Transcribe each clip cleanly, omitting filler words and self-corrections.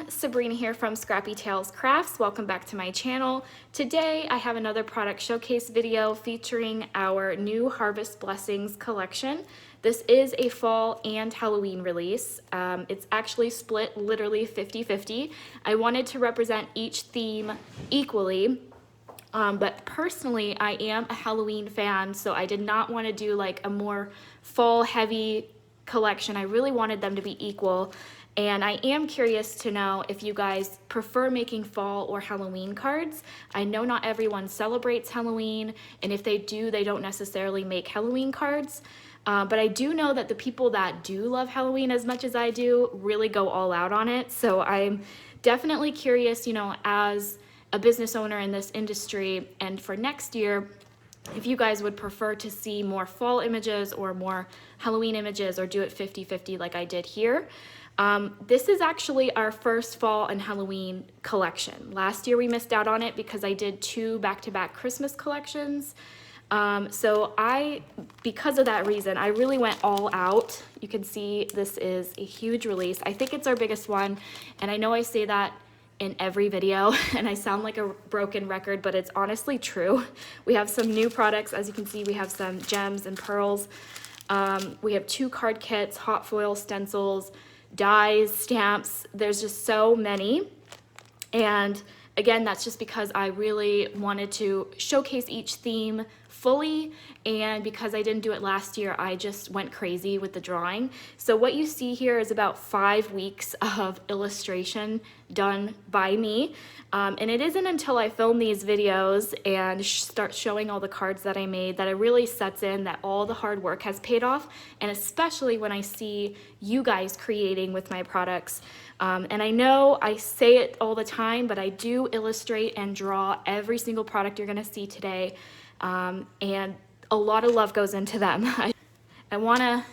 everyone, Sabrina here from Scrappy Tales Crafts. Welcome back to my channel. Today I have another product showcase video featuring our new Harvest Blessings collection. This is a fall and Halloween release. It's actually split literally 50-50. I wanted to represent each theme equally. But personally, I am a Halloween fan, so I did not want to do like a more fall heavy collection. I really wanted them to be equal. And I am curious to know if you guys prefer making fall or Halloween cards. I know not everyone celebrates Halloween, and if they do, they don't necessarily make Halloween cards. But I do know that the people that do love Halloween as much as I do really go all out on it. So I'm definitely curious, you know, as a business owner in this industry, and for next year, if you guys would prefer to see more fall images or more Halloween images, or do it 50-50 like I did here. This is actually our first fall and Halloween collection. Last year we missed out on it because I did 2 back-to-back Christmas collections. So because of that reason, I really went all out. You can see this is a huge release. I think it's our biggest one, and I know I say that in every video and I sound like a broken record, but it's honestly true. We have some new products. As you can see, we have some gems and pearls. We have 2 card kits, hot foil stencils, dies, stamps. There's just so many. And again, that's just because I really wanted to showcase each theme fully, and because I didn't do it last year, I just went crazy with the drawing. So what you see here is about 5 weeks of illustration done by me. And it isn't until I film these videos and start showing all the cards that I made that it really sets in that all the hard work has paid off, and especially when I see you guys creating with my products. And I know I say it all the time, but I do illustrate and draw every single product you're gonna see today. And a lot of love goes into them. I wanna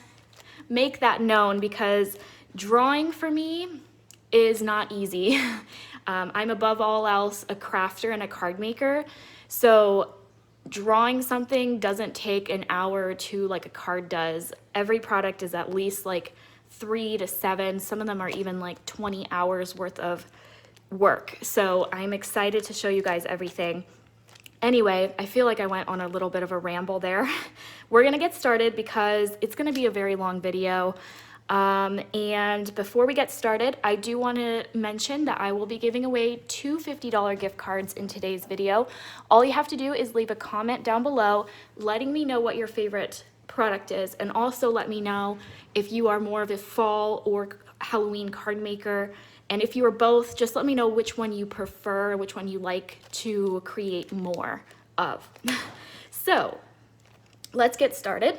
make that known because drawing for me is not easy. I'm above all else a crafter and a card maker. So drawing something doesn't take an hour or 2 like a card does. Every product is at least like 3 to 7. Some of them are even like 20 hours worth of work. So I'm excited to show you guys everything. Anyway, I feel like I went on a little bit of a ramble there. We're gonna get started because it's gonna be a very long video. And before we get started, I do want to mention that I will be giving away 2 $50 gift cards in today's video. All you have to do is leave a comment down below letting me know what your favorite product is, and also let me know if you are more of a fall or Halloween card maker. And if you are both, just let me know which one you prefer, which one you like to create more of. So let's get started.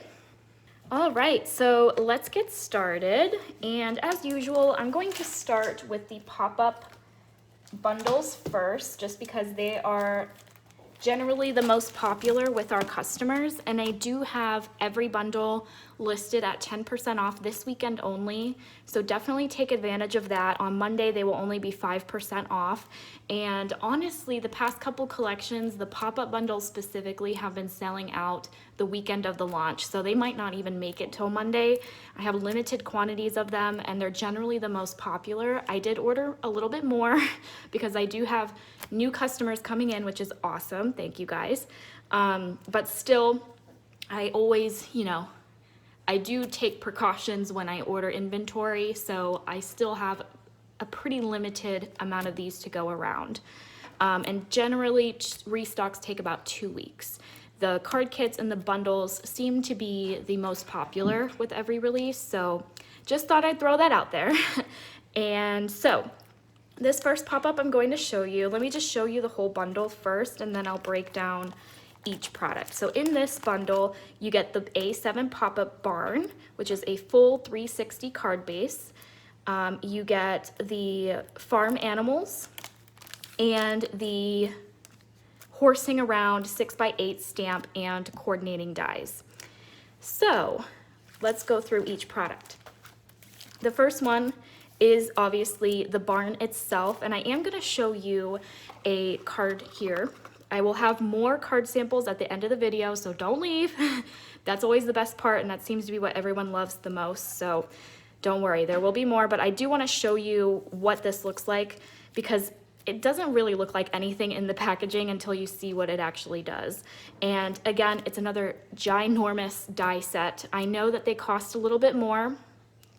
All right, so let's get started. And as usual, I'm going to start with the pop-up bundles first, just because they are generally the most popular with our customers. And I do have every bundle listed at 10% off this weekend only. So definitely take advantage of that. On Monday, they will only be 5% off. And honestly, the past couple collections, the pop-up bundles specifically, have been selling out the weekend of the launch. So they might not even make it till Monday. I have limited quantities of them, and they're generally the most popular. I did order a little bit more because I do have new customers coming in, which is awesome. Thank you guys. But still, I always, you know, I do take precautions when I order inventory, so I still have a pretty limited amount of these to go around. And generally, restocks take about 2 weeks. The card kits and the bundles seem to be the most popular with every release, so just thought I'd throw that out there. And so, this first pop-up I'm going to show you, let me just show you the whole bundle first, and then I'll break down each product. So in this bundle, you get the A7 pop-up barn, which is a full 360 card base. You get the farm animals and the horsing around 6x8 stamp and coordinating dies. So let's go through each product. The first one is obviously the barn itself, and I am going to show you a card here. I will have more card samples at the end of the video, so don't leave. That's always the best part, and that seems to be what everyone loves the most. So Don't worry, there will be more, but I do want to show you what this looks like because it doesn't really look like anything in the packaging until you see what it actually does. And again, it's another ginormous die set. I know that they cost a little bit more,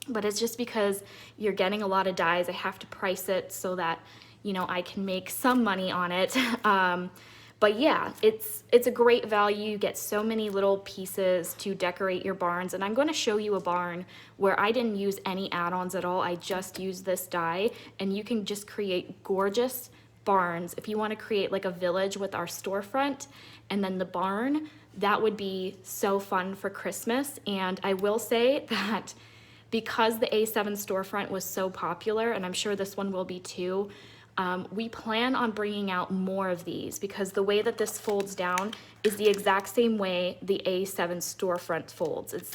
but it's just because you're getting a lot of dies. I have to price it so that, you know, I can make some money on it. But yeah, it's a great value. You get so many little pieces to decorate your barns. And I'm going to show you a barn where I didn't use any add-ons at all. I just used this die, and you can just create gorgeous barns. If you want to create like a village with our storefront and then the barn, that would be so fun for Christmas. And I will say that because the A7 storefront was so popular, and I'm sure this one will be too, we plan on bringing out more of these because the way that this folds down is the exact same way the A7 storefront folds. It's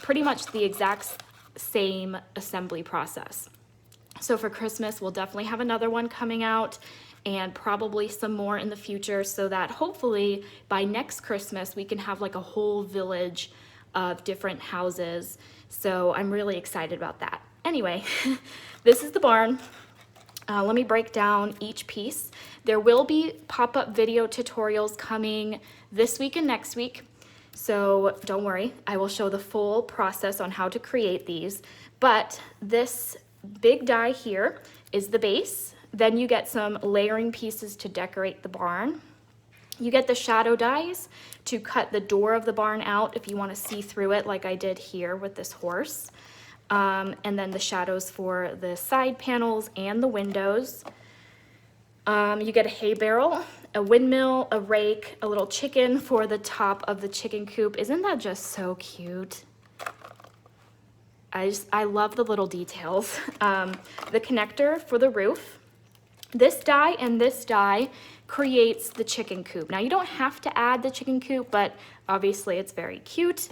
pretty much the exact same assembly process. So for Christmas, we'll definitely have another one coming out and probably some more in the future so that hopefully by next Christmas, we can have like a whole village of different houses. So I'm really excited about that. Anyway, this is the barn. Let me break down each piece. There will be pop-up video tutorials coming this week and next week. So don't worry, I will show the full process on how to create these. But this big die here is the base. Then you get some layering pieces to decorate the barn. You get the shadow dies to cut the door of the barn out if you want to see through it like I did here with this horse. And then the shadows for the side panels and the windows. You get a hay barrel, a windmill, a rake, a little chicken for the top of the chicken coop. Isn't that just so cute? I love the little details. The connector for the roof. This die and this die creates the chicken coop. Now you don't have to add the chicken coop, but obviously it's very cute.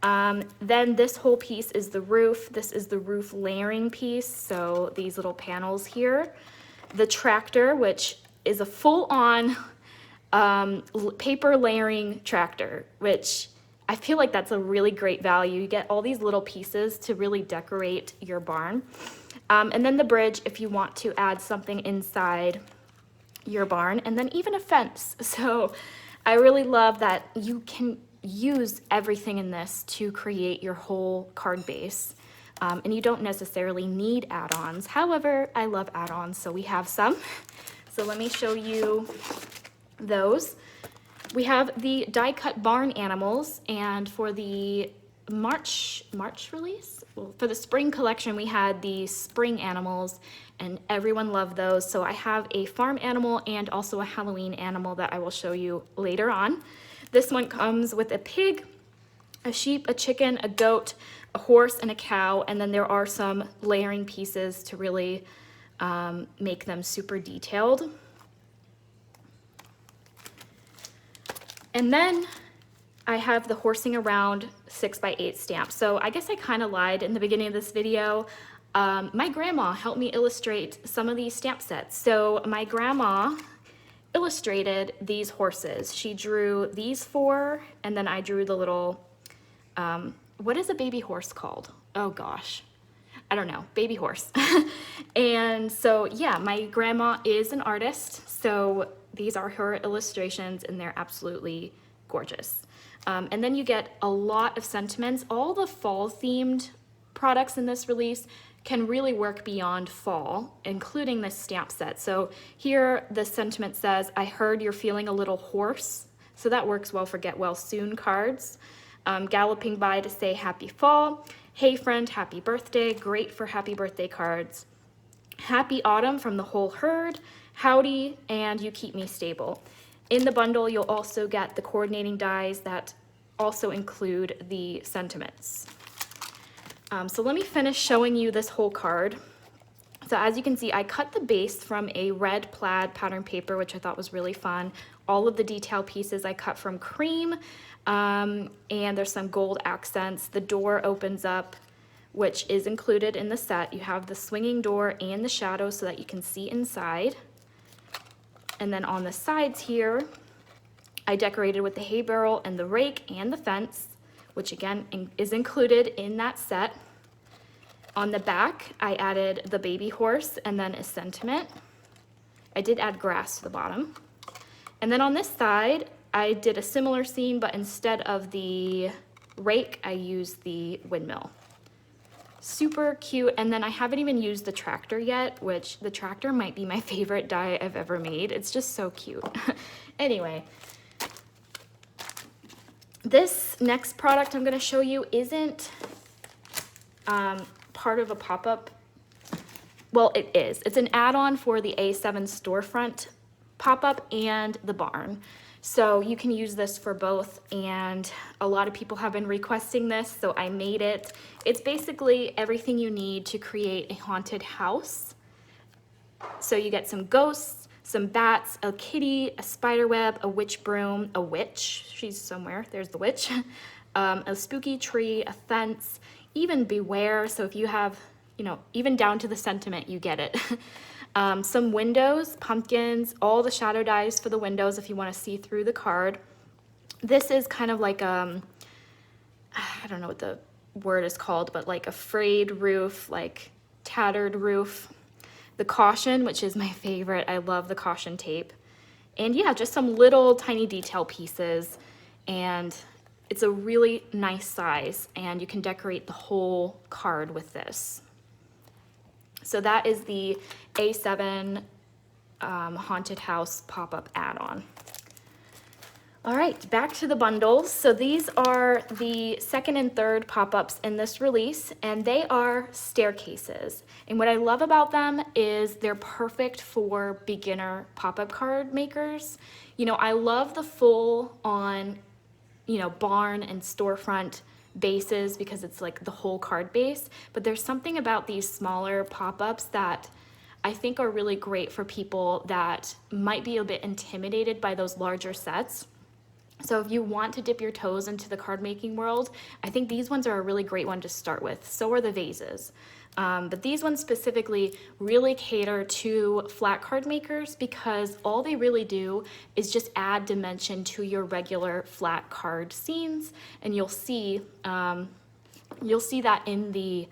Then this whole piece is the roof. This is the roof layering piece, so these little panels here. The tractor, which is a full-on paper layering tractor, which I feel like that's a really great value. You get all these little pieces to really decorate your barn. And then the bridge if you want to add something inside your barn, and then even a fence. So I really love that you can use everything in this to create your whole card base. And you don't necessarily need add-ons. However, I love add-ons, so we have some. So let me show you those. We have the die-cut barn animals, and for the March release? Well, for the spring collection, we had the spring animals, and everyone loved those. So I have a farm animal and also a Halloween animal that I will show you later on. This one comes with a pig, a sheep, a chicken, a goat, a horse, and a cow, and then there are some layering pieces to really make them super detailed. And then I have the horsing around 6x8 stamp. So I guess I kind of lied in the beginning of this video. My grandma helped me illustrate some of these stamp sets. So my grandma illustrated these horses. She drew these four, and then I drew the little, what is a baby horse called? Oh gosh, I don't know, baby horse. And so yeah, my grandma is an artist, so these are her illustrations, and they're absolutely gorgeous. And then you get a lot of sentiments. All the fall themed products in this release can really work beyond fall, including this stamp set. So here the sentiment says, I heard you're feeling a little hoarse. So that works well for get well soon cards. Galloping by to say happy fall. Hey friend, happy birthday. Great for happy birthday cards. Happy autumn from the whole herd. Howdy, and you keep me stable. In the bundle, you'll also get the coordinating dies that also include the sentiments. So let me finish showing you this whole card. So as you can see, I cut the base from a red plaid pattern paper, which I thought was really fun. All of the detail pieces I cut from cream, and there's some gold accents. The door opens up, which is included in the set. You have the swinging door and the shadow so that you can see inside. And then on the sides here, I decorated with the hay barrel and the rake and the fence, which again is included in that set. On the back, I added the baby horse and then a sentiment. I did add grass to the bottom. And then on this side, I did a similar scene, but instead of the rake, I used the windmill. Super cute. And then I haven't even used the tractor yet, which the tractor might be my favorite die I've ever made. It's just so cute. Anyway, this next product I'm gonna show you isn't part of a pop-up. Well, it is. It's an add-on for the A7 storefront pop-up and the barn. So you can use this for both, and a lot of people have been requesting this, so I made it. It's basically everything you need to create a haunted house. So you get some ghosts, some bats, a kitty, a spiderweb, a witch broom, a witch, she's somewhere, there's the witch, a spooky tree, a fence, even beware, so if you have, you know, even down to the sentiment, you get it. Some windows, pumpkins, all the shadow dies for the windows if you want to see through the card. This is kind of like I don't know what the word is called, but like a frayed roof, like tattered roof. The caution, which is my favorite. I love the caution tape. And yeah, just some little tiny detail pieces. And it's a really nice size, and you can decorate the whole card with this. So that is the A7 Haunted House pop-up add-on. All right, back to the bundles. So these are the second and third pop-ups in this release, and they are staircases. And what I love about them is they're perfect for beginner pop-up card makers. You know, I love the full on, you know, barn and storefront bases because it's like the whole card base, but there's something about these smaller pop-ups that I think are really great for people that might be a bit intimidated by those larger sets. So if you want to dip your toes into the card making world, I think these ones are a really great one to start with. So are the vases. But these ones specifically really cater to flat card makers because all they really do is just add dimension to your regular flat card scenes, and you'll see that in the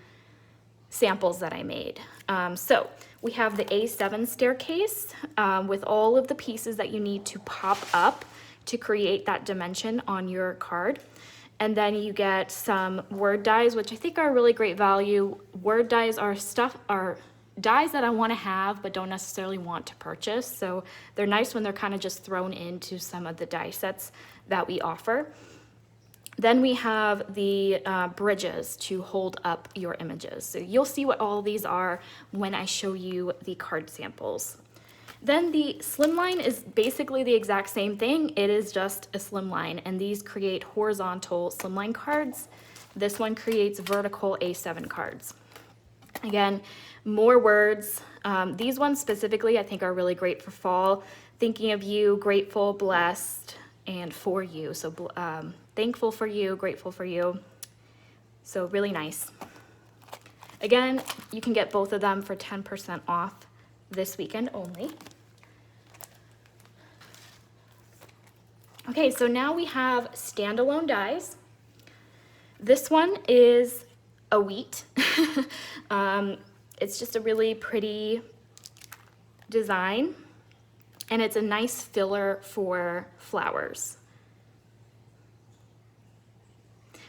samples that I made. So we have the A7 staircase with all of the pieces that you need to pop up to create that dimension on your card. And then you get some word dies, which I think are really great value. Word dies are dies that I want to have but don't necessarily want to purchase. So they're nice when they're kind of just thrown into some of the die sets that we offer. Then we have the bridges to hold up your images. So you'll see what all these are when I show you the card samples. Then the Slimline is basically the exact same thing. It is just a Slimline, and these create horizontal Slimline cards. This one creates vertical A7 cards. Again, more words. These ones specifically I think are really great for fall. Thinking of you, grateful, blessed, and for you. So thankful for you, grateful for you. So really nice. Again, you can get both of them for 10% off this weekend only. Okay, so now we have standalone dies. This one is a wheat. It's just a really pretty design, and it's a nice filler for flowers.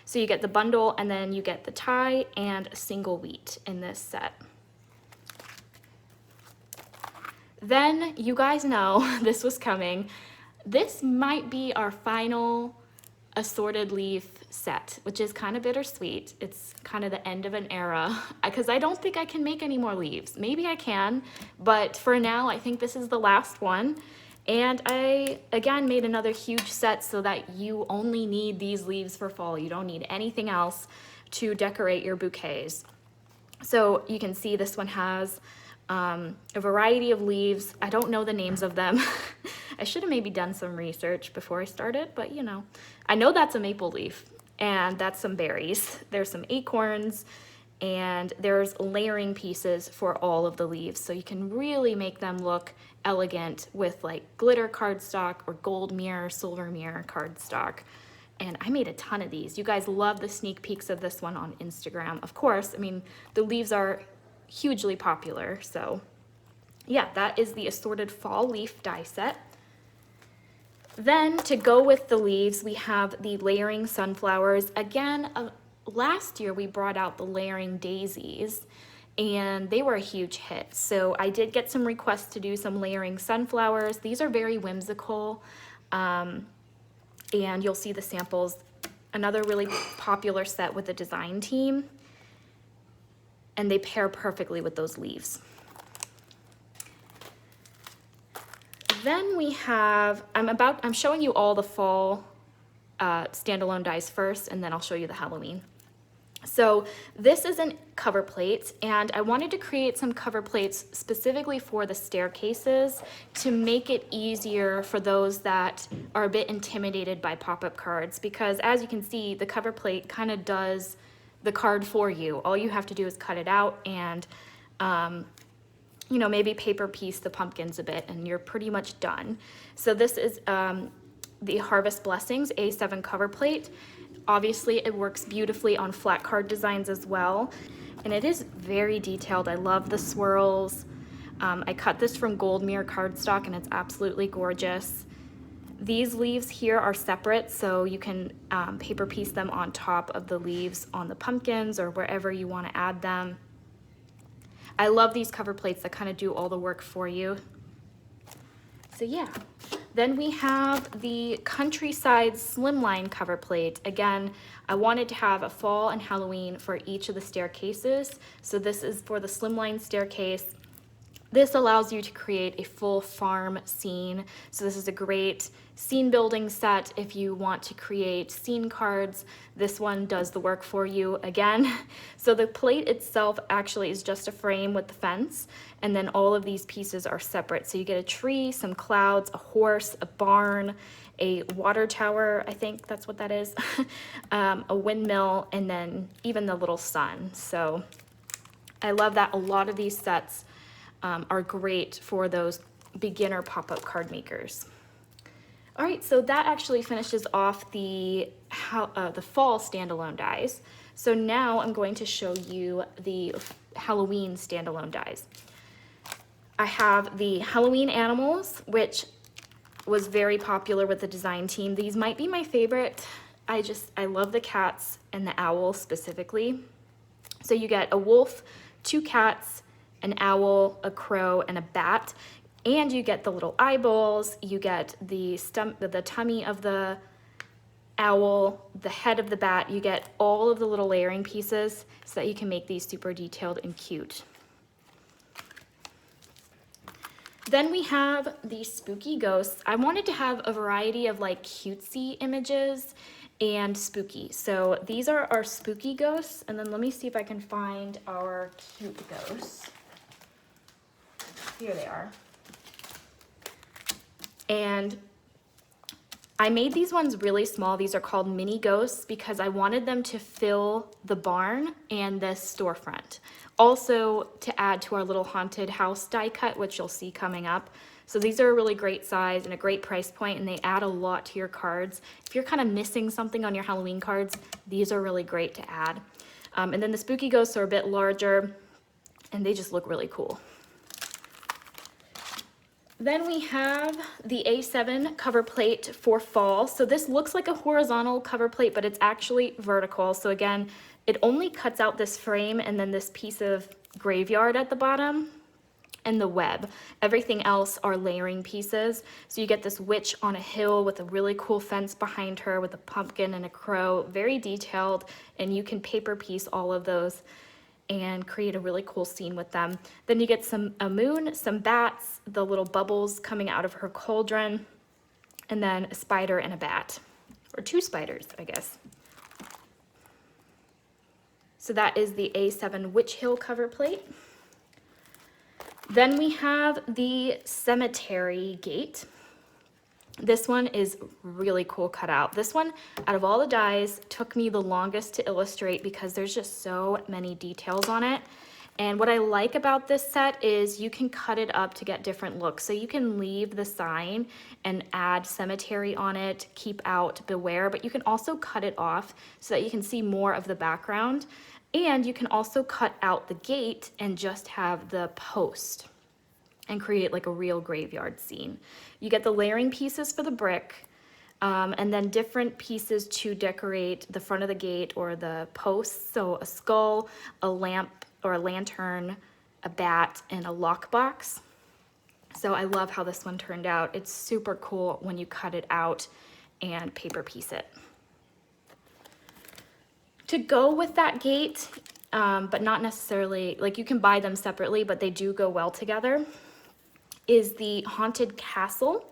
So you get the bundle, and then you get the tie and a single wheat in this set. Then you guys know this was coming. This might be our final assorted leaf set, which is kind of bittersweet. It's kind of the end of an era because I don't think I can make any more leaves. Maybe I can, but for now, I think this is the last one. And I, again, made another huge set so that you only need these leaves for fall. You don't need anything else to decorate your bouquets. So you can see this one has a variety of leaves. I don't know the names of them. I should have maybe done some research before I started, but you know, I know that's a maple leaf and that's some berries. There's some acorns, and there's layering pieces for all of the leaves. So you can really make them look elegant with like glitter cardstock or gold mirror, silver mirror cardstock. And I made a ton of these. You guys love the sneak peeks of this one on Instagram. Of course, I mean, the leaves are hugely popular. So yeah, that is the assorted fall leaf die set. Then to go with the leaves, we have the layering sunflowers. Again, last year we brought out the layering daisies and they were a huge hit. So I did get some requests to do some layering sunflowers. These are very whimsical. And you'll see the samples. Another really popular set with the design team, and they pair perfectly with those leaves. Then we have, I'm showing you all the fall standalone dies first, and then I'll show you the Halloween. So this is a cover plate, and I wanted to create some cover plates specifically for the staircases to make it easier for those that are a bit intimidated by pop-up cards, because as you can see, the cover plate kind of does the card for you. All you have to do is cut it out and you know, maybe paper piece the pumpkins a bit and you're pretty much done. So this is the Harvest Blessings A7 cover plate. Obviously, it works beautifully on flat card designs as well. And it is very detailed. I love the swirls. I cut this from Gold Mirror cardstock and it's absolutely gorgeous. These leaves here are separate, so you can paper piece them on top of the leaves on the pumpkins or wherever you want to add them. I love these cover plates that kind of do all the work for you. So yeah. Then we have the Countryside Slimline cover plate. Again, I wanted to have a fall and Halloween for each of the staircases. So this is for the Slimline staircase. This allows you to create a full farm scene. So this is a great scene building set if you want to create scene cards. This one does the work for you again. So the plate itself actually is just a frame with the fence, and then all of these pieces are separate. So you get a tree, some clouds, a horse, a barn, a water tower, I think that's what that is, a windmill, and then even the little sun. So I love that. A lot of these sets are great for those beginner pop-up card makers. All right, so that actually finishes off the fall standalone dies. So now I'm going to show you the Halloween standalone dies. I have the Halloween animals, which was very popular with the design team. These might be my favorite. I love the cats and the owl specifically. So you get a wolf, 2 cats, an owl, a crow, and a bat. And you get the little eyeballs, you get the tummy of the owl, the head of the bat. You get all of the little layering pieces so that you can make these super detailed and cute. Then we have the spooky ghosts. I wanted to have a variety of like cutesy images and spooky. So these are our spooky ghosts, and then let me see if I can find our cute ghosts. Here they are. And I made these ones really small. These are called mini ghosts because I wanted them to fill the barn and this storefront. Also to add to our little haunted house die cut, which you'll see coming up. So these are a really great size and a great price point, and they add a lot to your cards. If you're kind of missing something on your Halloween cards, these are really great to add. And then the spooky ghosts are a bit larger and they just look really cool. Then we have the A7 cover plate for fall. So this looks like a horizontal cover plate, but it's actually vertical. So again, it only cuts out this frame and then this piece of graveyard at the bottom and the web. Everything else are layering pieces. So you get this witch on a hill with a really cool fence behind her with a pumpkin and a crow, very detailed, and you can paper piece all of those and create a really cool scene with them. Then you get a moon, some bats, the little bubbles coming out of her cauldron, and then a spider and a bat, or 2 spiders, I guess. So that is the A7 Witch Hill cover plate. Then we have the cemetery gate. This one is really cool cutout. This one, out of all the dies, took me the longest to illustrate because there's just so many details on it. And what I like about this set is you can cut it up to get different looks. So you can leave the sign and add cemetery on it, keep out beware, but you can also cut it off so that you can see more of the background. And you can also cut out the gate and just have the post and create like a real graveyard scene. You get the layering pieces for the brick, and then different pieces to decorate the front of the gate or the posts. So a skull, a lamp or a lantern, a bat, and a lockbox. So I love how this one turned out. It's super cool when you cut it out and paper piece it. To go with that gate, but not necessarily, like you can buy them separately, but they do go well together, is the Haunted Castle.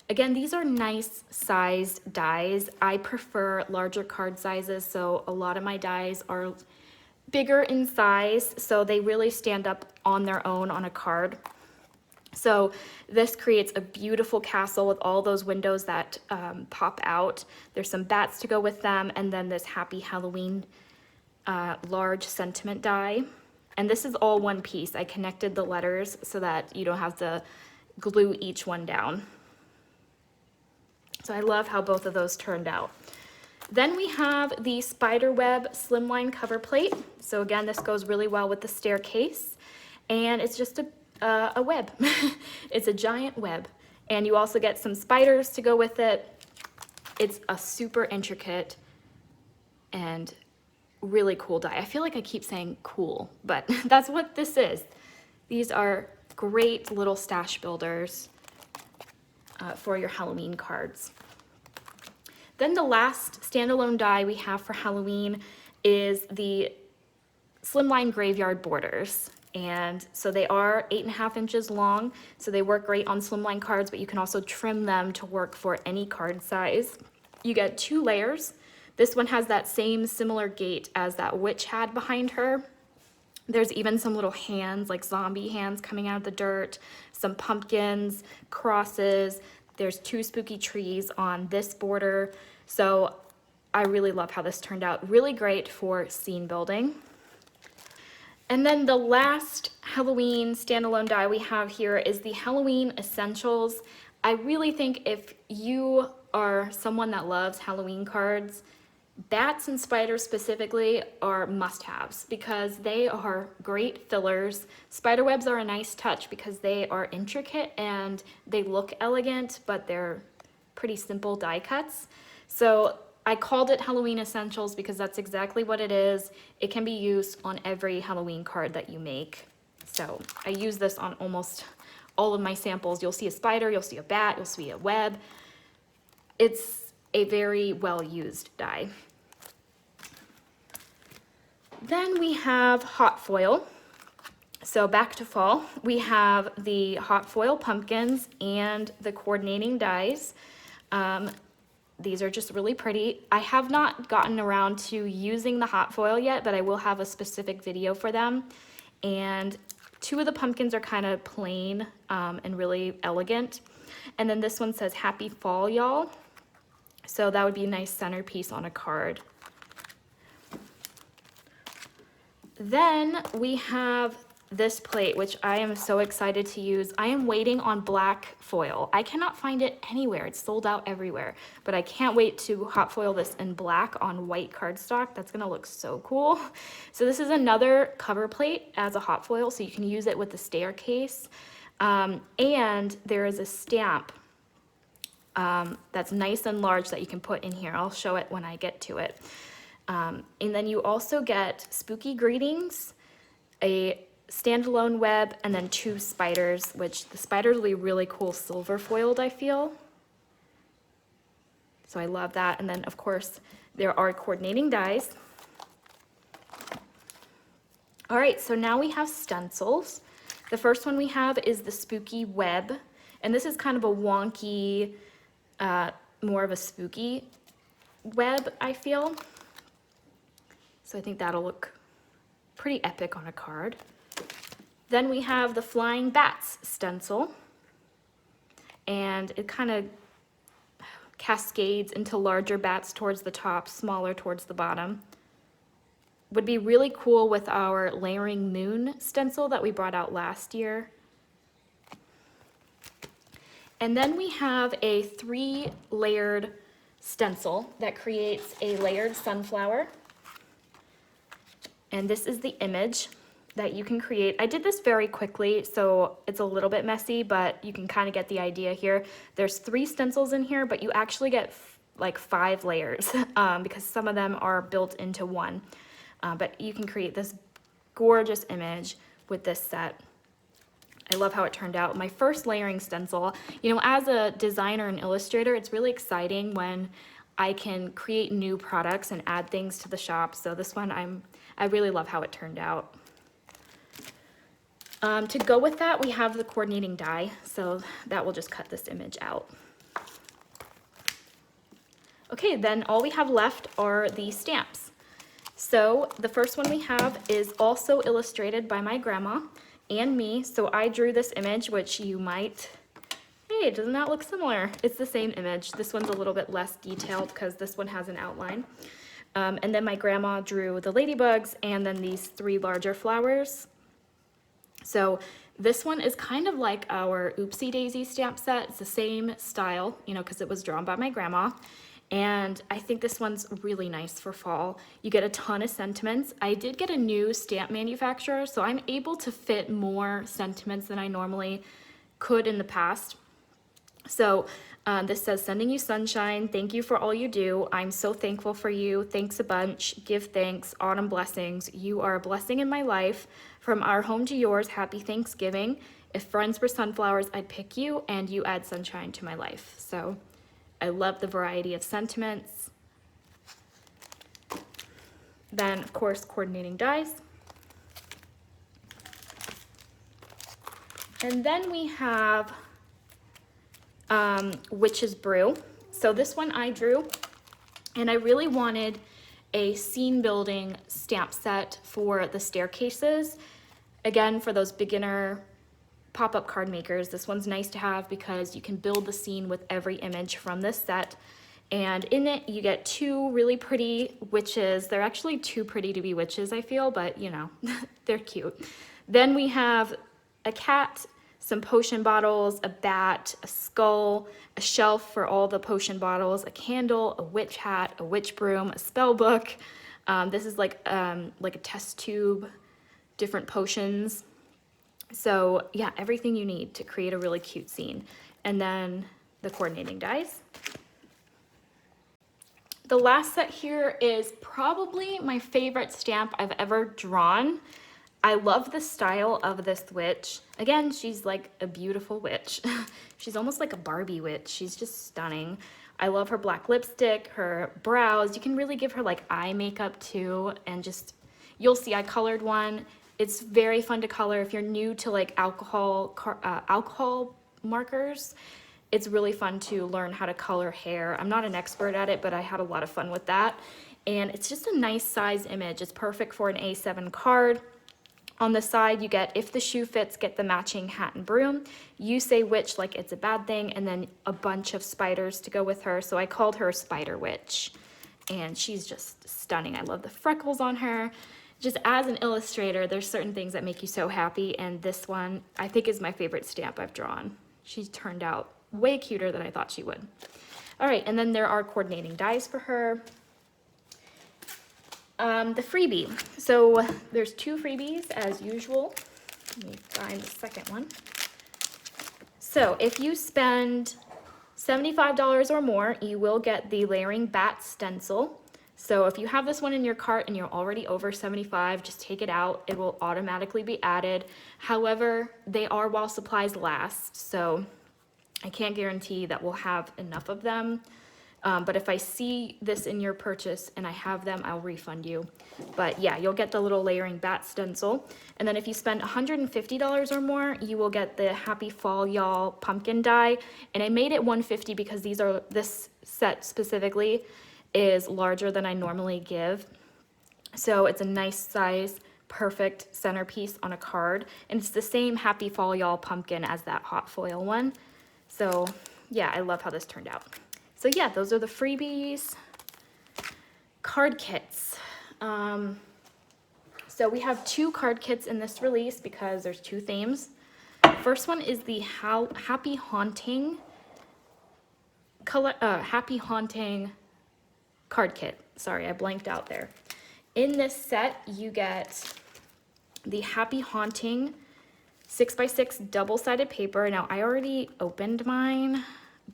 Again, these are nice sized dies. I prefer larger card sizes, so a lot of my dies are bigger in size, so they really stand up on their own on a card. So this creates a beautiful castle with all those windows that pop out. There's some bats to go with them, and then this Happy Halloween large sentiment die. And this is all one piece. I connected the letters so that you don't have to glue each one down. So I love how both of those turned out. Then we have the Spiderweb Slimline cover plate. So again, this goes really well with the staircase, and it's just a web. It's a giant web, and you also get some spiders to go with it. It's a super intricate and really cool die. I feel like I keep saying cool, but that's what this is. These are great little stash builders for your Halloween cards. Then the last standalone die we have for Halloween is the Slimline Graveyard Borders. And so they are 8.5 inches long, so they work great on Slimline cards, but you can also trim them to work for any card size. You get 2 layers. This one has that same similar gate as that witch had behind her. There's even some little hands, like zombie hands coming out of the dirt, some pumpkins, crosses. There's 2 spooky trees on this border. So I really love how this turned out. Really great for scene building. And then the last Halloween standalone die we have here is the Halloween Essentials. I really think if you are someone that loves Halloween cards, bats and spiders specifically are must-haves because they are great fillers. Spiderwebs are a nice touch because they are intricate and they look elegant, but they're pretty simple die cuts. So I called it Halloween Essentials because that's exactly what it is. It can be used on every Halloween card that you make. So I use this on almost all of my samples. You'll see a spider, you'll see a bat, you'll see a web. It's a very well-used die. Then we have hot foil. So back to fall, we have the hot foil pumpkins and the coordinating dies. These are just really pretty. I have not gotten around to using the hot foil yet, but I will have a specific video for them. And 2 of the pumpkins are kind of plain and really elegant. And then this one says Happy Fall, y'all. So that would be a nice centerpiece on a card. Then we have this plate, which I am so excited to use. I am waiting on black foil. I cannot find it anywhere. It's sold out everywhere, but I can't wait to hot foil this in black on white cardstock. That's gonna look so cool. So this is another cover plate as a hot foil, so you can use it with the staircase. And there is a stamp that's nice and large that you can put in here. I'll show it when I get to it. And then you also get spooky greetings, a standalone web, and then 2 spiders, which the spiders will be really cool silver foiled, I feel. So I love that. And then of course there are coordinating dies. All right, so now we have stencils. The first one we have is the spooky web, and this is kind of a wonky, more of a spooky web, I feel. So I think that'll look pretty epic on a card. Then we have the Flying Bats stencil, and it kind of cascades into larger bats towards the top, smaller towards the bottom. would be really cool with our layering moon stencil that we brought out last year. And then we have a 3-layered stencil that creates a layered sunflower. And this is the image that you can create. I did this very quickly, so it's a little bit messy, but you can kind of get the idea here. There's 3 stencils in here, but you actually get like 5 layers because some of them are built into one. But you can create this gorgeous image with this set. I love how it turned out. My first layering stencil, you know, as a designer and illustrator, it's really exciting when I can create new products and add things to the shop. So this one, I really love how it turned out. To go with that, we have the coordinating die. So that will just cut this image out. Okay, then all we have left are the stamps. So the first one we have is also illustrated by my grandma and me. So I drew this image, which you might, hey, doesn't that look similar? It's the same image. This one's a little bit less detailed because this one has an outline. And then my grandma drew the ladybugs and then these 3 larger flowers. So this one is kind of like our Oopsie Daisy stamp set. It's the same style, you know, because it was drawn by my grandma. And I think this one's really nice for fall. You get a ton of sentiments. I did get a new stamp manufacturer, so I'm able to fit more sentiments than I normally could in the past. So this says, sending you sunshine. Thank you for all you do. I'm so thankful for you. Thanks a bunch. Give thanks. Autumn blessings. You are a blessing in my life. From our home to yours, happy Thanksgiving. If friends were sunflowers, I'd pick you, and you add sunshine to my life. So I love the variety of sentiments. Then, of course, coordinating dies. And then we have Witch's Brew. So this one I drew, and I really wanted a scene building stamp set for the staircases. Again, for those beginner pop-up card makers, this one's nice to have because you can build the scene with every image from this set. And in it, you get 2 really pretty witches. They're actually too pretty to be witches, I feel, but you know, they're cute. Then we have a cat, some potion bottles, a bat, a skull, a shelf for all the potion bottles, a candle, a witch hat, a witch broom, a spell book. This is like a test tube, different potions. So yeah, everything you need to create a really cute scene. And then the coordinating dies. The last set here is probably my favorite stamp I've ever drawn. I love the style of this witch. Again, she's like a beautiful witch. She's almost like a Barbie witch. She's just stunning. I love her black lipstick, her brows. You can really give her like eye makeup too. And just, you'll see I colored one. It's very fun to color. If you're new to like alcohol markers, it's really fun to learn how to color hair. I'm not an expert at it, but I had a lot of fun with that. And it's just a nice size image. It's perfect for an A7 card. On the side, you get, if the shoe fits, get the matching hat and broom. You say witch like it's a bad thing, and then a bunch of spiders to go with her. So I called her Spider Witch, and she's just stunning. I love the freckles on her. Just as an illustrator, there's certain things that make you so happy, and this one I think is my favorite stamp I've drawn. She turned out way cuter than I thought she would. All right, and then there are coordinating dies for her. The freebie. So there's 2 freebies as usual. Let me find the second one. So if you spend $75 or more, you will get the layering Bat Stencil. So if you have this one in your cart and you're already over 75, just take it out. It will automatically be added. However, they are while supplies last, so I can't guarantee that we'll have enough of them. But if I see this in your purchase and I have them, I'll refund you. But yeah, you'll get the little layering Bat Stencil. And then if you spend $150 or more, you will get the Happy Fall Y'all pumpkin die. And I made it $150 because this set specifically is larger than I normally give. So it's a nice size, perfect centerpiece on a card. And it's the same Happy Fall Y'all pumpkin as that hot foil one. So yeah, I love how this turned out. So yeah, those are the freebies. Card kits. So we have 2 card kits in this release because there's 2 themes. First one is the Happy Haunting card kit. Sorry, I blanked out there. In this set, you get the Happy Haunting 6x6 double-sided paper. Now, I already opened mine,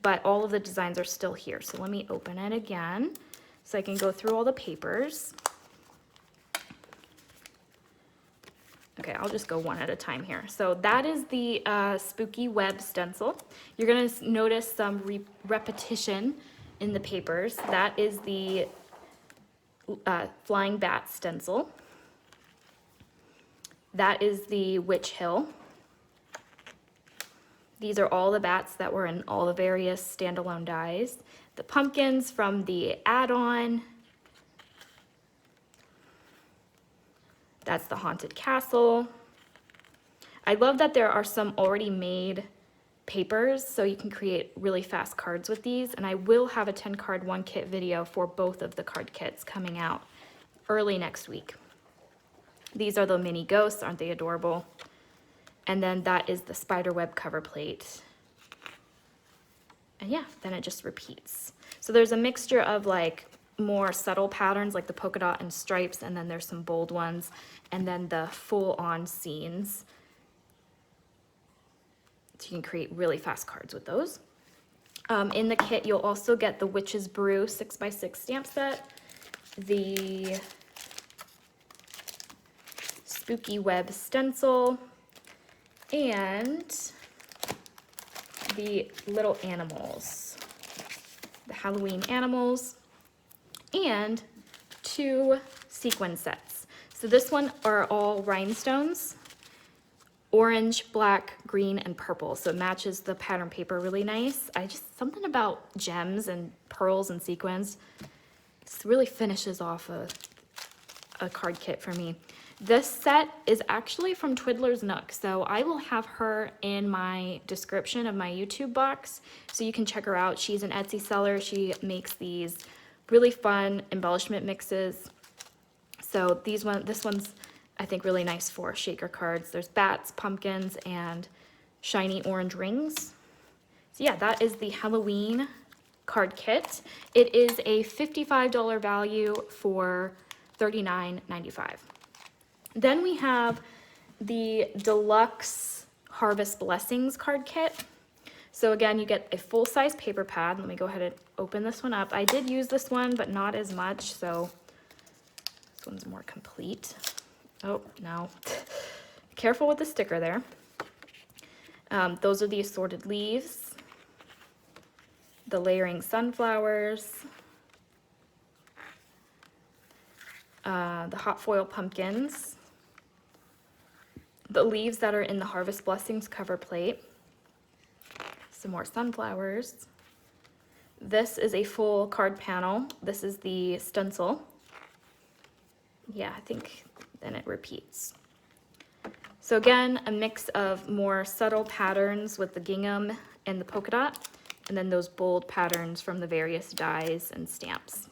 but all of the designs are still here. So let me open it again so I can go through all the papers. Okay, I'll just go one at a time here. So that is the Spooky Web stencil. You're gonna notice some repetition in the papers. That is the Flying Bat Stencil. That is the Witch Hill. These are all the bats that were in all the various standalone dies. The pumpkins from the add-on. That's the Haunted Castle. I love that there are some already made papers, so you can create really fast cards with these, and I will have a 10-card 1-kit video for both of the card kits coming out early next week. These are the mini ghosts, aren't they adorable? And then that is the Spiderweb cover plate. And yeah, then it just repeats. So there's a mixture of like more subtle patterns like the polka dot and stripes, and then there's some bold ones, and then the full-on scenes. So you can create really fast cards with those. In the kit, you'll also get the Witch's Brew 6x6 stamp set, the Spooky Web stencil, and the little animals, the Halloween animals, and 2 sequin sets. So this one are all rhinestones, orange, black, green, and purple. So it matches the pattern paper really nice. Something about gems and pearls and sequins, this really finishes off a card kit for me. This set is actually from Twiddler's Nook, so I will have her in my description of my YouTube box, so you can check her out. She's an Etsy seller. She makes these really fun embellishment mixes. So this one's, I think, really nice for shaker cards. There's bats, pumpkins, and shiny orange rings. So yeah, that is the Halloween card kit. It is a $55 value for $39.95. Then we have the Deluxe Harvest Blessings card kit. So again, you get a full-size paper pad. Let me go ahead and open this one up. I did use this one, but not as much, so this one's more complete. Oh, no. Careful with the sticker there. Those are the assorted leaves, the layering sunflowers, the hot foil pumpkins, the leaves that are in the Harvest Blessings cover plate, some more sunflowers. This is a full card panel. This is the stencil. Yeah, I think then it repeats. So again, a mix of more subtle patterns with the gingham and the polka dot, and then those bold patterns from the various dies and stamps.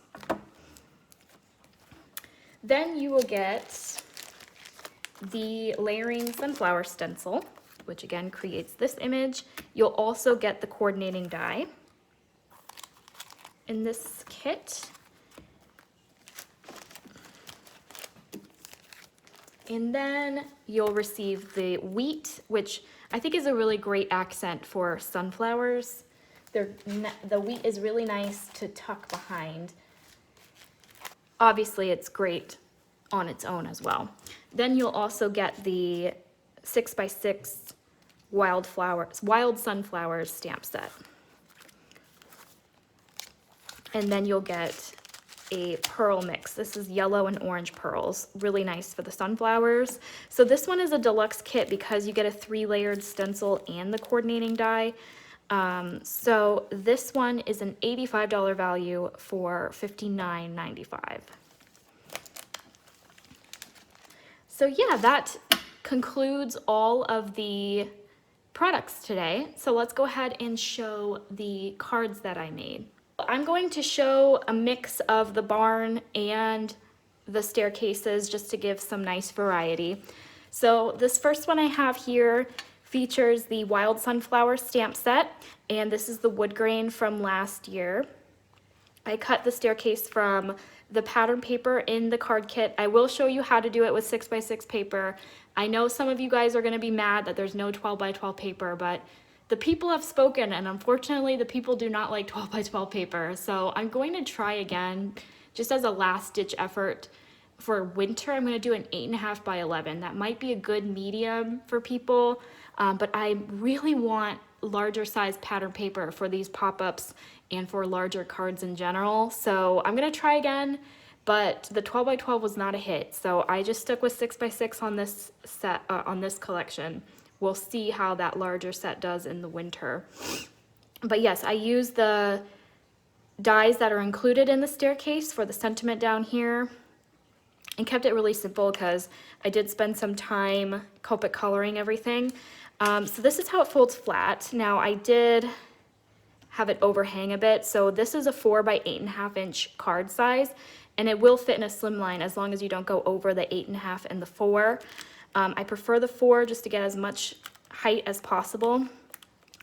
Then you will get the layering sunflower stencil, which again creates this image. You'll also get the coordinating die in this kit. And then you'll receive the wheat, which I think is a really great accent for sunflowers. The wheat is really nice to tuck behind. Obviously, it's great on its own as well. Then you'll also get the 6x6 wild sunflowers stamp set. And then you'll get a pearl mix. This is yellow and orange pearls, really nice for the sunflowers. So this one is a deluxe kit because you get a 3-layered stencil and the coordinating die. So this one is an $85 value for $59.95. So yeah, that concludes all of the products today. So let's go ahead and show the cards that I made. I'm going to show a mix of the barn and the staircases just to give some nice variety. So this first one I have here features the Wild Sunflower stamp set, and this is the wood grain from last year. I cut the staircase from the pattern paper in the card kit. I will show you how to do it with 6x6 paper. I know some of you guys are going to be mad that there's no 12x12 paper, but the people have spoken, and unfortunately the people do not like 12x12 paper. So I'm going to try again, just as a last ditch effort. For winter, I'm going to do an 8.5 by 11. That might be a good medium for people, but I really want larger size pattern paper for these pop-ups and for larger cards in general. So I'm going to try again, but the 12x12 was not a hit. So I just stuck with 6x6 on this set, on this collection. We'll see how that larger set does in the winter. But yes, I use the dies that are included in the staircase for the sentiment down here, and kept it really simple because I did spend some time Copic coloring everything. So this is how it folds flat. Now I did have it overhang a bit, so this is a 4 by 8.5 inch card size, and it will fit in a slimline as long as you don't go over the 8.5 and the 4. I prefer the 4 just to get as much height as possible.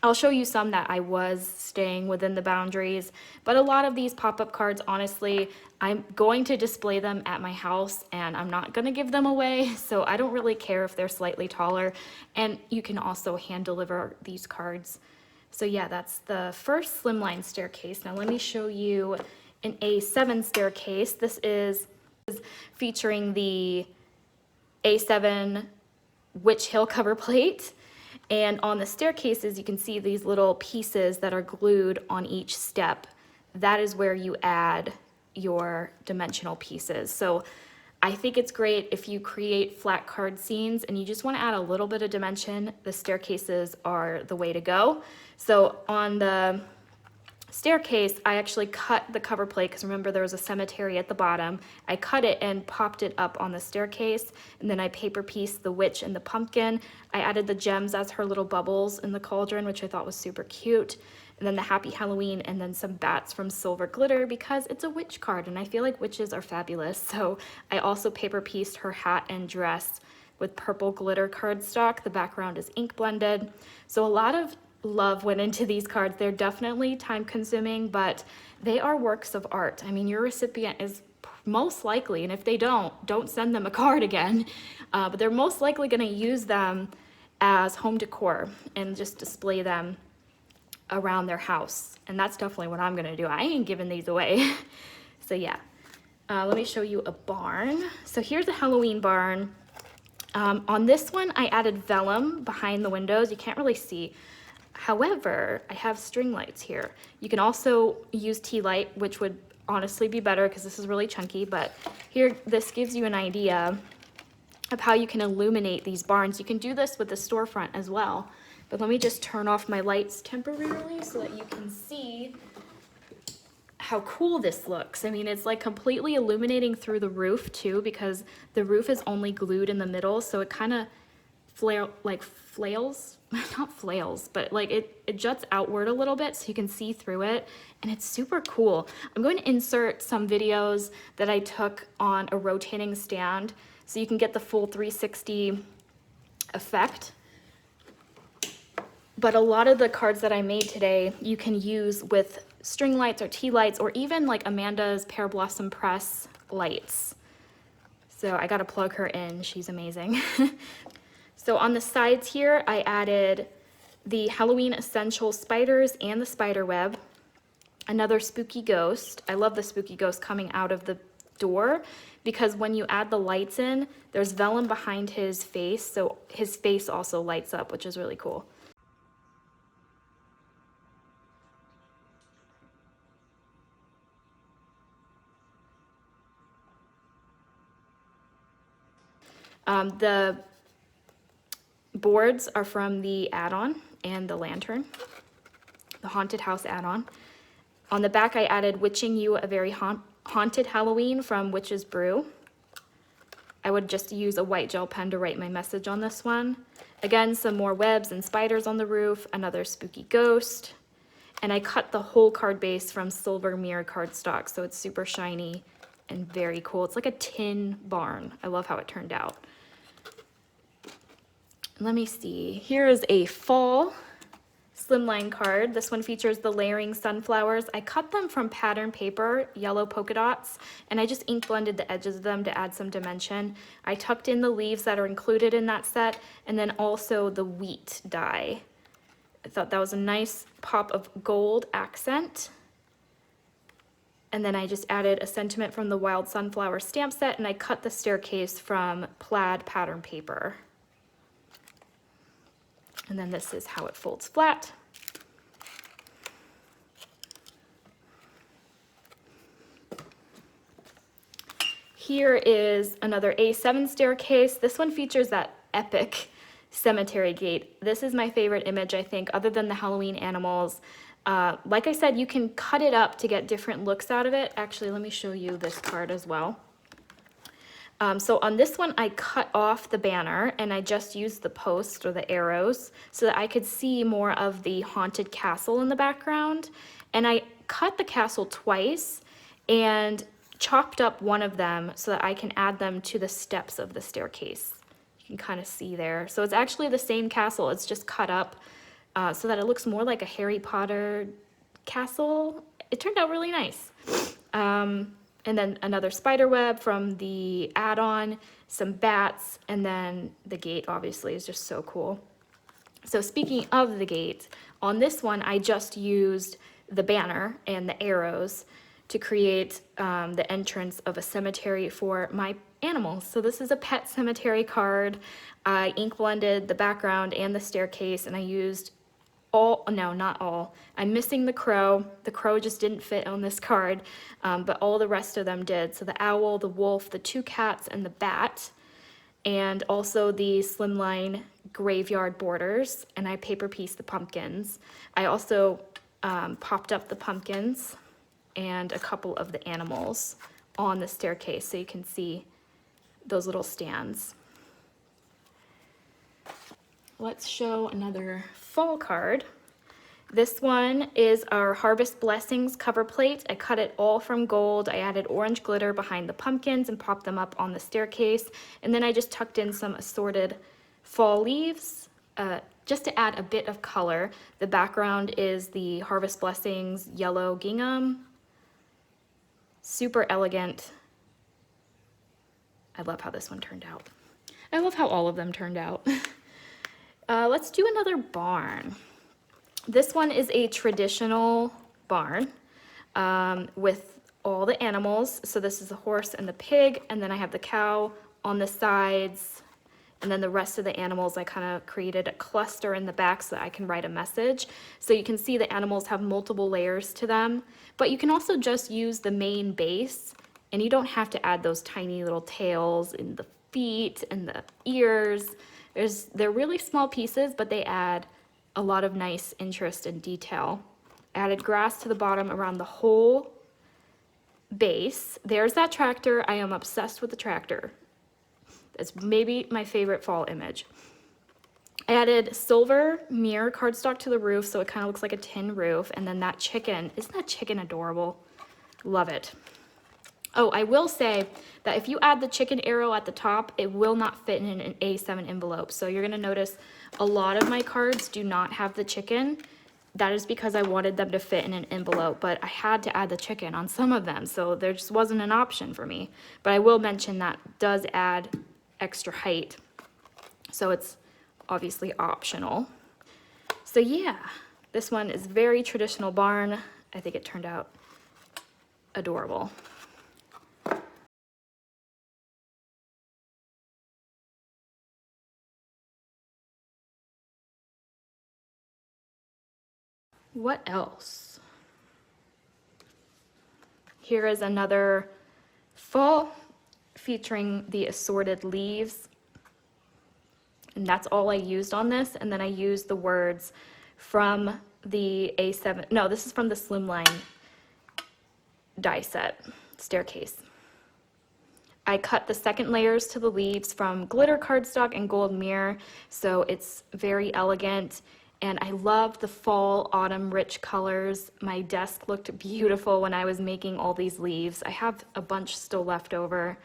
I'll show you some that I was staying within the boundaries, but a lot of these pop-up cards, honestly, I'm going to display them at my house and I'm not going to give them away, so I don't really care if they're slightly taller, and you can also hand deliver these cards. So yeah, that's the first slimline staircase. Now let me show you an A7 staircase. This is featuring the A7 Witch Hill cover plate. And on the staircases, you can see these little pieces that are glued on each step. That is where you add your dimensional pieces. So I think it's great if you create flat card scenes and you just want to add a little bit of dimension. The staircases are the way to go. So on the staircase, I actually cut the cover plate because remember there was a cemetery at the bottom. I cut it and popped it up on the staircase, and then I paper pieced the witch and the pumpkin. I added the gems as her little bubbles in the cauldron, which I thought was super cute, and then the Happy Halloween, and then some bats from Silver Glitter because it's a witch card and I feel like witches are fabulous. So I also paper pieced her hat and dress with purple glitter cardstock. The background is ink blended. So a lot of love went into these cards. They're definitely time consuming, but they are works of art. I mean, your recipient is most likely, and if they don't send them a card again, but they're most likely going to use them as home decor and just display them around their house. And that's definitely what I'm going to do. I ain't giving these away. So yeah, let me show you a barn. So here's a Halloween barn. On this one, I added vellum behind the windows. You can't really see. However, I have string lights here. You can also use tea light, which would honestly be better because this is really chunky, but here, this gives you an idea of how you can illuminate these barns. You can do this with the storefront as well, but let me just turn off my lights temporarily so that you can see how cool this looks. I mean, it's like completely illuminating through the roof too, because the roof is only glued in the middle, so it kind of flails, not flails, but like it juts outward a little bit so you can see through it, and it's super cool. I'm going to insert some videos that I took on a rotating stand so you can get the full 360 effect. But a lot of the cards that I made today you can use with string lights or tea lights, or even like Amanda's Pear Blossom Press lights. So I gotta plug her in, she's amazing. So on the sides here, I added the Halloween Essential spiders and the Spiderweb, another spooky ghost. I love the spooky ghost coming out of the door because when you add the lights in, there's vellum behind his face, so his face also lights up, which is really cool. The boards are from the add-on and the lantern, the haunted house add-on. On the back, I added Witching You a Very Haunted Halloween from Witch's Brew. I would just use a white gel pen to write my message on this one. Again, some more webs and spiders on the roof, another spooky ghost. And I cut the whole card base from silver mirror cardstock, so it's super shiny and very cool. It's like a tin barn. I love how it turned out. Let me see. Here is a fall Slimline card. This one features the layering sunflowers. I cut them from pattern paper, yellow polka dots, and I just ink blended the edges of them to add some dimension. I tucked in the leaves that are included in that set, and then also the wheat dye. I thought that was a nice pop of gold accent. And then I just added a sentiment from the Wild Sunflower stamp set, and I cut the staircase from plaid pattern paper. And then this is how it folds flat. Here is another A7 staircase. This one features that epic cemetery gate. This is my favorite image, I think, other than the Halloween animals. Like I said, you can cut it up to get different looks out of it. Actually, let me show you this card as well. So on this one, I cut off the banner and I just used the post or the arrows so that I could see more of the haunted castle in the background. And I cut the castle twice and chopped up one of them so that I can add them to the steps of the staircase. You can kind of see there. So it's actually the same castle, it's just cut up so that it looks more like a Harry Potter castle. It turned out really nice. And then another spiderweb from the add-on, some bats, and then the gate obviously is just so cool. So speaking of the gate, on this one I just used the banner and the arrows to create the entrance of a cemetery for my animals. So this is a pet cemetery card. I ink blended the background and the staircase, and I used all, no, not all. I'm missing the crow. The crow just didn't fit on this card, but all the rest of them did. So the owl, the wolf, the two cats, and the bat, and also the Slimline graveyard borders, and I paper pieced the pumpkins. I also popped up the pumpkins and a couple of the animals on the staircase so you can see those little stands. Let's show another fall card. This one is our Harvest Blessings cover plate. I cut it all from gold. I added orange glitter behind the pumpkins and popped them up on the staircase. And then I just tucked in some assorted fall leaves just to add a bit of color. The background is the Harvest Blessings yellow gingham. Super elegant. I love how this one turned out. I love how all of them turned out. Let's do another barn. This one is a traditional barn with all the animals. So this is the horse and the pig, and then I have the cow on the sides, and then the rest of the animals I kind of created a cluster in the back so that I can write a message. So you can see the animals have multiple layers to them, but you can also just use the main base, and you don't have to add those tiny little tails and the feet and the ears. They're really small pieces, but they add a lot of nice interest and detail. Added grass to the bottom around the whole base. There's that tractor. I am obsessed with the tractor. It's maybe my favorite fall image. I added silver mirror cardstock to the roof so it kind of looks like a tin roof. And then that chicken, isn't that chicken adorable? Love it. Oh, I will say that if you add the chicken arrow at the top, it will not fit in an A7 envelope. So you're gonna notice a lot of my cards do not have the chicken. That is because I wanted them to fit in an envelope, but I had to add the chicken on some of them, so there just wasn't an option for me. But I will mention that does add extra height, so it's obviously optional. So yeah, this one is very traditional barn. I think it turned out adorable. What else? Here is another fall featuring the assorted leaves. And that's all I used on this. And then I used the words from the A7. No, this is from the Slimline die set staircase. I cut the second layers to the leaves from glitter cardstock and gold mirror, so it's very elegant. And I love the fall, autumn, rich colors. My desk looked beautiful when I was making all these leaves. I have a bunch still left over,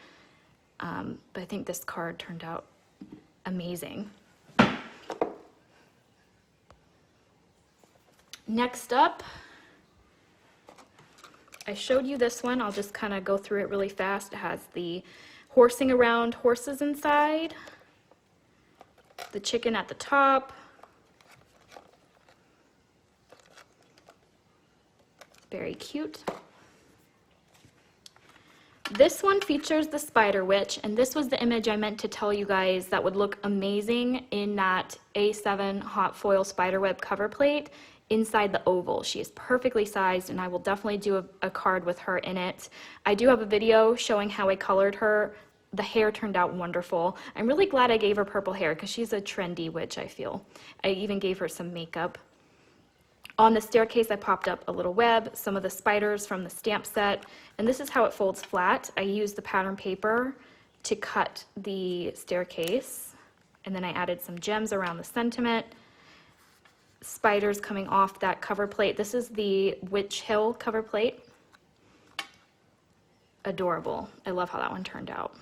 but I think this card turned out amazing. Next up, I showed you this one. I'll just kind of go through it really fast. It has the horsing around horses inside, the chicken at the top, very cute. This one features the Spider Witch, and this was the image I meant to tell you guys that would look amazing in that A7 hot foil spiderweb cover plate inside the oval. She is perfectly sized, and I will definitely do a card with her in it. I do have a video showing how I colored her. The hair turned out wonderful. I'm really glad I gave her purple hair because she's a trendy witch, I feel. I even gave her some makeup. On the staircase, I popped up a little web, some of the spiders from the stamp set, and this is how it folds flat. I used the pattern paper to cut the staircase, and then I added some gems around the sentiment. Spiders coming off that cover plate. This is the Witch Hill cover plate. Adorable. I love how that one turned out.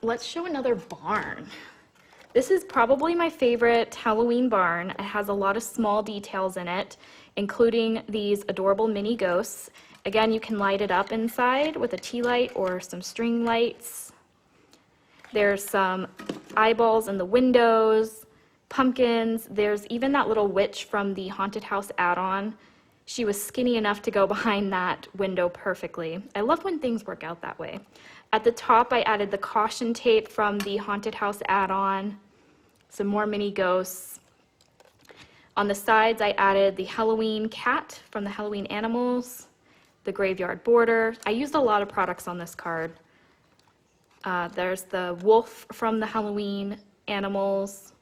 Let's show another barn. This is probably my favorite Halloween barn. It has a lot of small details in it, including these adorable mini ghosts. Again, you can light it up inside with a tea light or some string lights. There's some eyeballs in the windows, pumpkins. There's even that little witch from the Haunted House add-on. She was skinny enough to go behind that window perfectly. I love when things work out that way. At the top, I added the caution tape from the Haunted House add-on. Some more mini ghosts. On the sides, I added the Halloween cat from the Halloween Animals, the graveyard border. I used a lot of products on this card. There's the wolf from the Halloween Animals,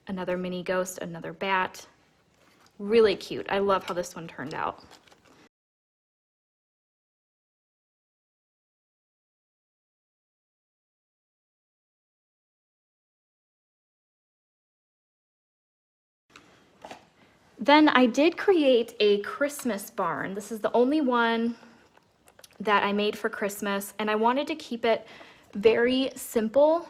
another mini ghost, another bat. Really cute. I love how this one turned out. Then I did create a Christmas barn. This is the only one that I made for Christmas, and I wanted to keep it very simple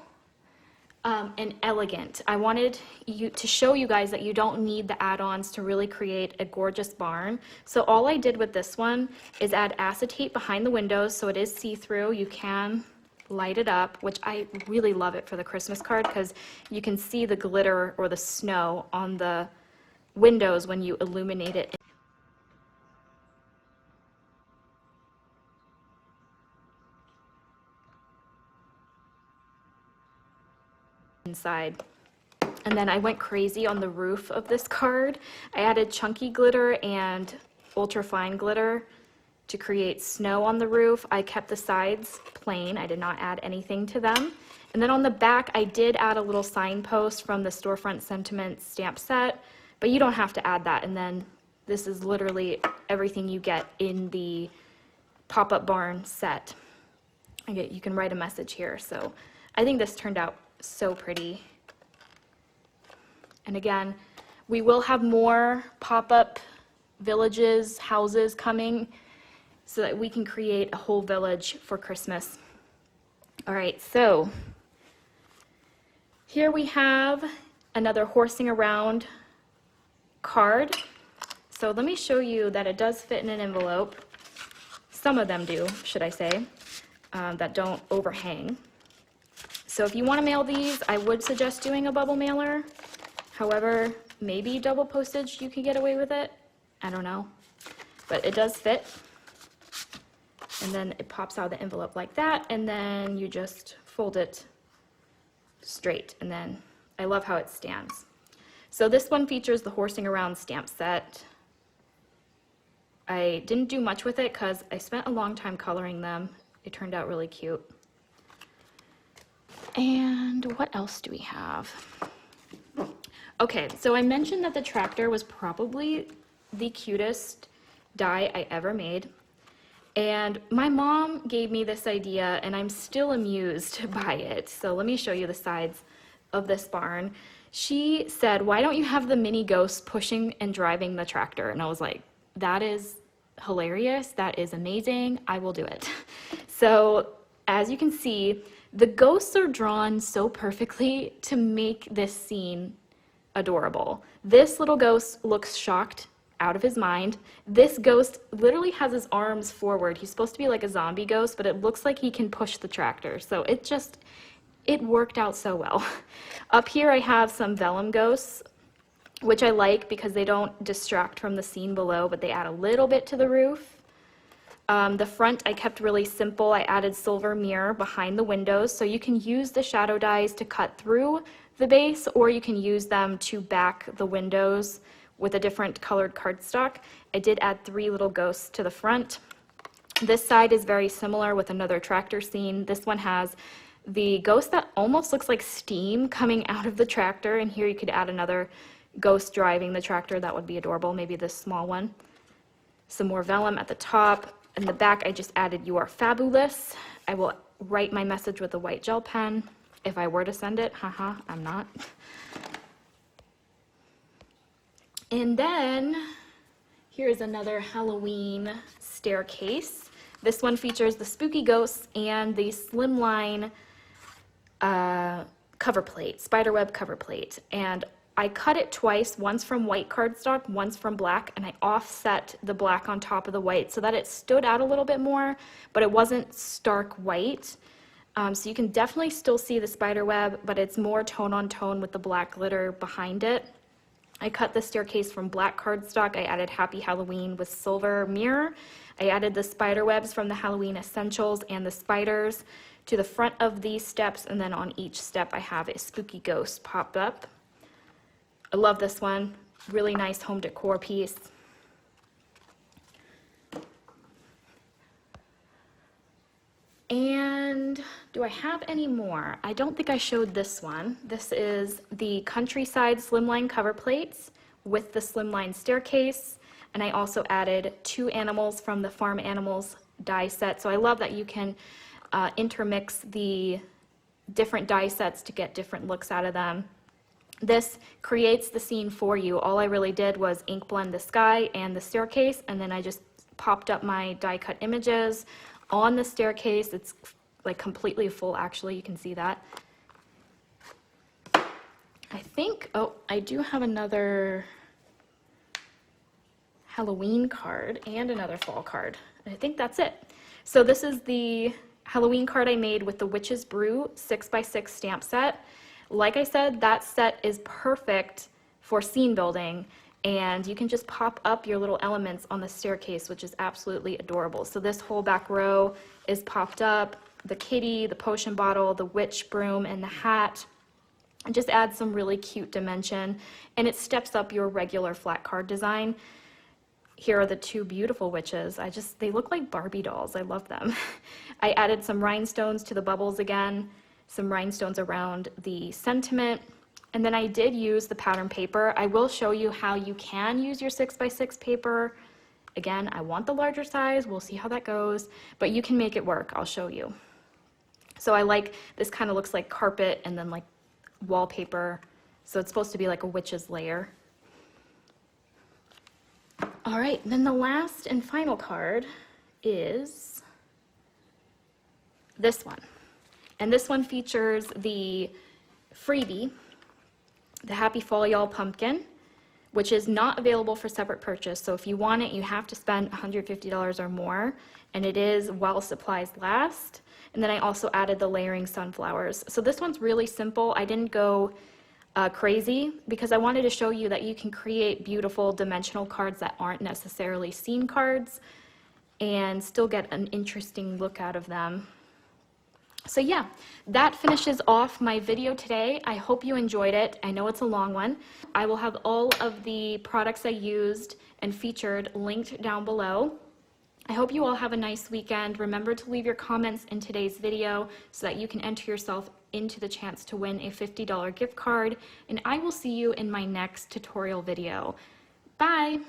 and elegant. I wanted to show you guys that you don't need the add-ons to really create a gorgeous barn. So all I did with this one is add acetate behind the windows so it is see-through. You can light it up, which I really love it for the Christmas card because you can see the glitter or the snow on the windows when you illuminate it. Inside. And then I went crazy on the roof of this card. I added chunky glitter and ultra fine glitter to create snow on the roof. I kept the sides plain. I did not add anything to them. And then on the back, I did add a little signpost from the Storefront Sentiment stamp set, but you don't have to add that. And then this is literally everything you get in the pop-up barn set. You can write a message here. So I think this turned out so pretty. And again, we will have more pop-up villages, houses coming so that we can create a whole village for Christmas. All right, so here we have another horsing around card. So let me show you that it does fit in an envelope. Some of them do, should I say, that don't overhang. So if you want to mail these, I would suggest doing a bubble mailer. However, maybe double postage, you can get away with it. I don't know. But it does fit. And then it pops out of the envelope like that, and then you just fold it straight. And then I love how it stands. So this one features the horsing around stamp set. I didn't do much with it because I spent a long time coloring them. It turned out really cute. And what else do we have? Okay, so I mentioned that the tractor was probably the cutest die I ever made. And my mom gave me this idea, and I'm still amused by it. So let me show you the sides of this barn. She said, why don't you have the mini ghost pushing and driving the tractor? And I was like, that is hilarious. That is amazing. I will do it. So as you can see, the ghosts are drawn so perfectly to make this scene adorable. This little ghost looks shocked out of his mind. This ghost literally has his arms forward. He's supposed to be like a zombie ghost, but it looks like he can push the tractor. So it worked out so well. Up here I have some Vellum Ghosts, which I like because they don't distract from the scene below, but they add a little bit to the roof. The front I kept really simple. I added silver mirror behind the windows, so you can use the shadow dies to cut through the base, or you can use them to back the windows with a different colored cardstock. I did add 3 little ghosts to the front. This side is very similar with another tractor scene. This one has the ghost that almost looks like steam coming out of the tractor, and here you could add another ghost driving the tractor. That would be adorable, maybe this small one. Some more vellum at the top. In the back, I just added "You are fabulous." I will write my message with a white gel pen if I were to send it. Haha, I'm not. And then here's another Halloween staircase. This one features the spooky ghosts and the Slimline cover plate, Spiderweb cover plate. And I cut it twice, once from white cardstock, once from black, and I offset the black on top of the white so that it stood out a little bit more, but it wasn't stark white. So you can definitely still see the spiderweb, but it's more tone on tone with the black glitter behind it. I cut the staircase from black cardstock. I added Happy Halloween with silver mirror. I added the spider webs from the Halloween Essentials and the spiders to the front of these steps, and then on each step I have a spooky ghost popped up. I love this one. Really nice home decor piece. And do I have any more? I don't think I showed this one. This is the Countryside Slimline cover plates with the Slimline staircase. And I also added 2 animals from the Farm Animals die set. So I love that you can intermix the different die sets to get different looks out of them. This creates the scene for you. All I really did was ink blend the sky and the staircase, and then I just popped up my die cut images on the staircase. It's like completely full, actually. You can see that. I think, oh, I do have another Halloween card and another fall card. I think that's it. So this is the Halloween card I made with the Witch's Brew 6x6 stamp set. Like I said, that set is perfect for scene building, and you can just pop up your little elements on the staircase, which is absolutely adorable. So this whole back row is popped up, the kitty, the potion bottle, the witch broom, and the hat. And just add some really cute dimension, and it steps up your regular flat card design. Here are the 2 beautiful witches. They look like Barbie dolls. I love them. I added some rhinestones to the bubbles again, some rhinestones around the sentiment, and then I did use the pattern paper. I will show you how you can use your 6x6 paper. Again, I want the larger size. We'll see how that goes, but you can make it work. I'll show you. So I like, this kind of looks like carpet and then like wallpaper. So it's supposed to be like a witch's lair. All right, then the last and final card is this one. And this one features the freebie, the Happy Fall Y'all Pumpkin, which is not available for separate purchase. So if you want it, you have to spend $150 or more, and it is while supplies last. And then I also added the layering sunflowers. So this one's really simple. I didn't go crazy because I wanted to show you that you can create beautiful dimensional cards that aren't necessarily scene cards and still get an interesting look out of them. So yeah, that finishes off my video today. I hope you enjoyed it. I know it's a long one. I will have all of the products I used and featured linked down below. I hope you all have a nice weekend. Remember to leave your comments in today's video so that you can enter yourself into the chance to win a $50 gift card, and I will see you in my next tutorial video. Bye!